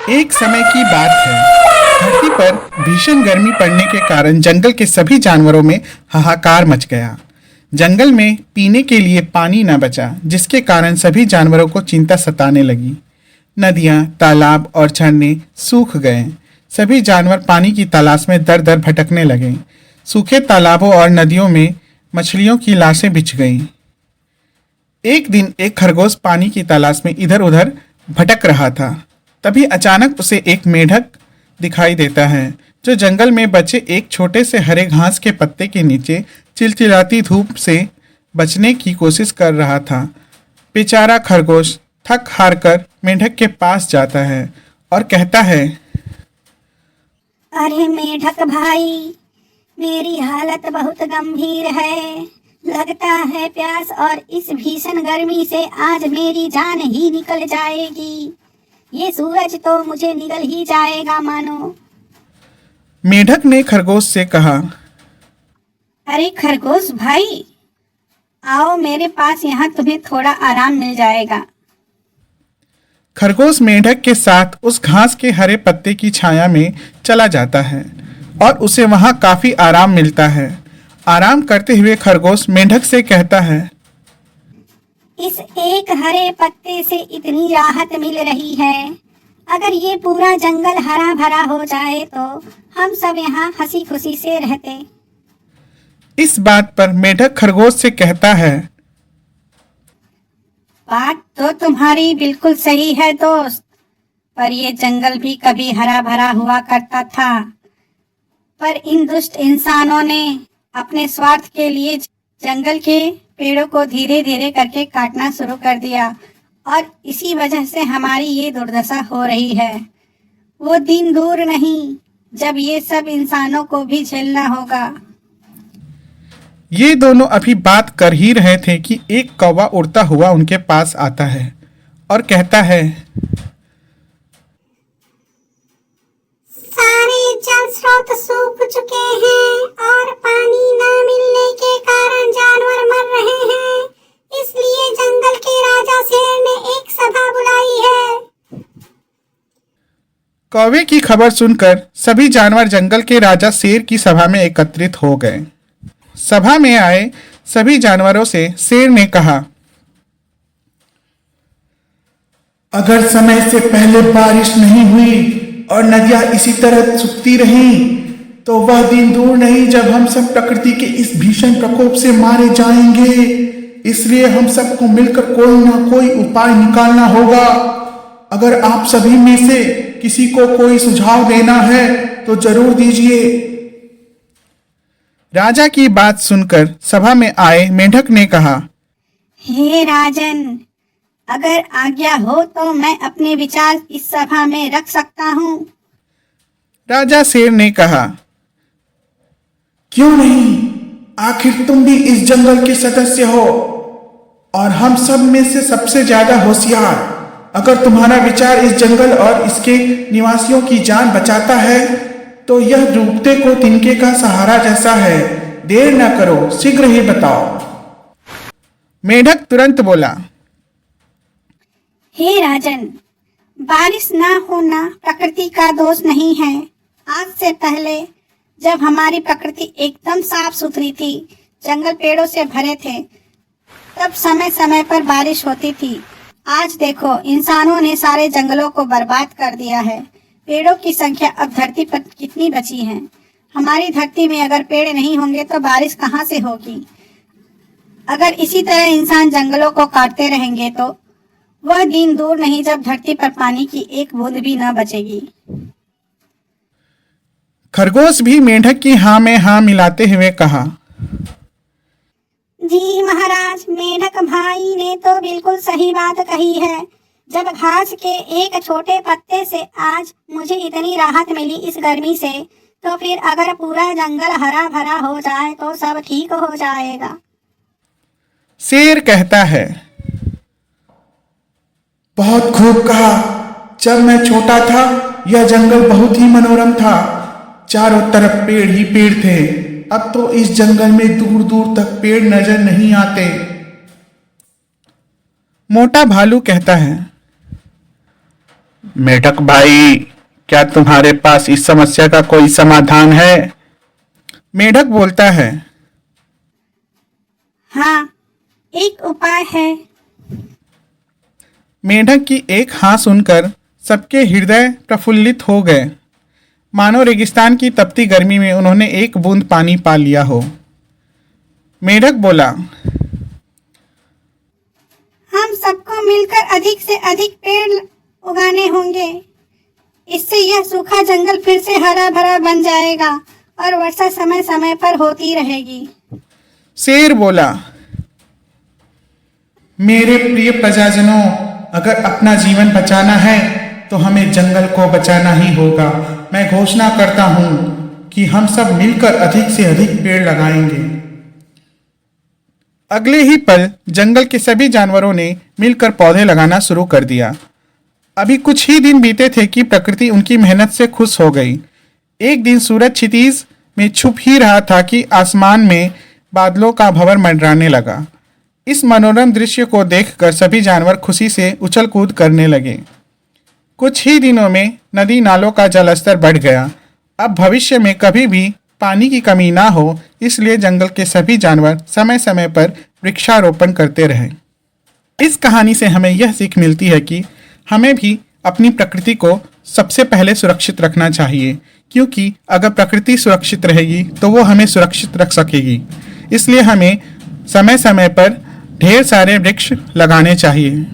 एक समय की बात है। धरती पर भीषण गर्मी पड़ने के कारण जंगल के सभी जानवरों में हाहाकार मच गया। जंगल में पीने के लिए पानी न बचा, जिसके कारण सभी जानवरों को चिंता सताने लगी। नदियाँ, तालाब और झरने सूख गए। सभी जानवर पानी की तलाश में दर दर भटकने लगे। सूखे तालाबों और नदियों में मछलियों की लाशें बिछ गईं। एक दिन एक खरगोश पानी की तलाश में इधर उधर भटक रहा था। तभी अचानक उसे एक मेंढक दिखाई देता है, जो जंगल में बचे एक छोटे से हरे घास के पत्ते के नीचे चिलचिलाती धूप से बचने की कोशिश कर रहा था। बेचारा खरगोश थक हार कर मेंढक के पास जाता है और कहता है, अरे मेढक भाई, मेरी हालत बहुत गंभीर है। लगता है प्यास और इस भीषण गर्मी से आज मेरी जान ही निकल जाएगी। ये सूरज तो मुझे निगल ही जाएगा मानो। मेंढक ने खरगोश से कहा, अरे खरगोश भाई, आओ मेरे पास, यहाँ तुम्हें थोड़ा आराम मिल जाएगा। खरगोश मेंढक के साथ उस घास के हरे पत्ते की छाया में चला जाता है और उसे वहां काफी आराम मिलता है। आराम करते हुए खरगोश मेंढक से कहता है, इस एक हरे पत्ते से इतनी राहत मिल रही है। अगर ये पूरा जंगल हरा भरा हो जाए तो हम सब यहाँ हंसी खुशी से रहते। इस बात पर मेंढक खरगोश से कहता है, बात तो तुम्हारी बिल्कुल सही है दोस्त, पर ये जंगल भी कभी हरा भरा हुआ करता था। पर इन दुष्ट इंसानों ने अपने स्वार्थ के लिए जंगल के पेड़ों को धीरे धीरे करके काटना शुरू कर दिया और इसी वजह से हमारी ये दुर्दशा हो रही है। वो दिन दूर नहीं जब ये सब इंसानों को भी झेलना होगा। ये दोनों अभी बात कर ही रहे थे कि एक कौवा उड़ता हुआ उनके पास आता है और कहता है, सारे जल स्रोत सूख चुके हैं और पानी न मिलने के कारण जानवर मर रहे हैं। इसलिए जंगल के राजा शेर ने एक सभा बुलाई है। कौवे की खबर सुनकर सभी जानवर जंगल के राजा शेर की सभा में एकत्रित हो गए। सभा में आए सभी जानवरों से शेर ने कहा, अगर समय से पहले बारिश नहीं हुई और नदियां इसी तरह सूखती रहीं, तो वह दिन दूर नहीं जब हम सब प्रकृति के इस भीषण प्रकोप से मारे जाएंगे। इसलिए हम सबको मिलकर कोई ना कोई उपाय निकालना होगा। अगर आप सभी में से किसी को कोई सुझाव देना है तो जरूर दीजिए। राजा की बात सुनकर सभा में आए मेंढक ने कहा, हे राजन, अगर आज्ञा हो तो मैं अपने विचार इस सभा में रख सकता हूँ। राजा शेर ने कहा, क्यों नहीं, आखिर तुम भी इस जंगल के सदस्य हो और हम सब में से सबसे ज्यादा होशियार। अगर तुम्हारा विचार इस जंगल और इसके निवासियों की जान बचाता है तो यह डूबते को तिनके का सहारा जैसा है। देर न करो, शीघ्र ही बताओ। मेंढक तुरंत बोला, हे राजन, बारिश ना होना प्रकृति का दोष नहीं है। आज से पहले जब हमारी प्रकृति एकदम साफ सुथरी थी, जंगल पेड़ों से भरे थे, तब समय समय पर बारिश होती थी। आज देखो, इंसानों ने सारे जंगलों को बर्बाद कर दिया है। पेड़ों की संख्या अब धरती पर कितनी बची है? हमारी धरती में अगर पेड़ नहीं होंगे तो बारिश कहाँ से होगी? अगर इसी तरह इंसान जंगलों को काटते रहेंगे तो वह दिन दूर नहीं जब धरती पर पानी की एक बूंद भी न बचेगी। खरगोश भी मेंढक की हाँ में हाँ मिलाते हुए कहा, जी महाराज, मेढक भाई ने तो बिल्कुल सही बात कही है। जब घास के एक छोटे पत्ते से आज मुझे इतनी राहत मिली इस गर्मी से, तो फिर अगर पूरा जंगल हरा भरा हो जाए तो सब ठीक हो जाएगा। शेर कहता है, बहुत खूब कहा। जब मैं छोटा था यह जंगल बहुत ही मनोरम था। चारों तरफ पेड़ ही पेड़ थे। अब तो इस जंगल में दूर दूर तक पेड़ नजर नहीं आते। मोटा भालू कहता है, मेढक भाई, क्या तुम्हारे पास इस समस्या का कोई समाधान है? मेढक बोलता है। हाँ, एक उपाय है। मेढक की एक हाँ सुनकर सबके हृदय प्रफुल्लित हो गए, मानो रेगिस्तान की तपती गर्मी में उन्होंने एक बूंद पानी पा लिया हो। मेढक बोला, हम सबको मिलकर अधिक से अधिक पेड़ उगाने होंगे। इससे यह सूखा जंगल फिर से हरा भरा बन जाएगा और वर्षा समय समय पर होती रहेगी। शेर बोला, मेरे प्रिय प्रजाजनों, अगर अपना जीवन बचाना है तो हमें जंगल को बचाना ही होगा। मैं घोषणा करता हूं कि हम सब मिलकर अधिक से अधिक पेड़ लगाएंगे। अगले ही पल जंगल के सभी जानवरों ने मिलकर पौधे लगाना शुरू कर दिया। अभी कुछ ही दिन बीते थे कि प्रकृति उनकी मेहनत से खुश हो गई। एक दिन सूरज क्षितिज में छुप ही रहा था कि आसमान में बादलों का भंवर मंडराने लगा। इस मनोरम दृश्य को देखकर सभी जानवर खुशी से उछल कूद करने लगे। कुछ ही दिनों में नदी नालों का जलस्तर बढ़ गया। अब भविष्य में कभी भी पानी की कमी ना हो, इसलिए जंगल के सभी जानवर समय समय पर वृक्षारोपण करते रहे। इस कहानी से हमें यह सीख मिलती है कि हमें भी अपनी प्रकृति को सबसे पहले सुरक्षित रखना चाहिए, क्योंकि अगर प्रकृति सुरक्षित रहेगी तो वो हमें सुरक्षित रख सकेगी। इसलिए हमें समय समय पर ढेर सारे वृक्ष लगाने चाहिए।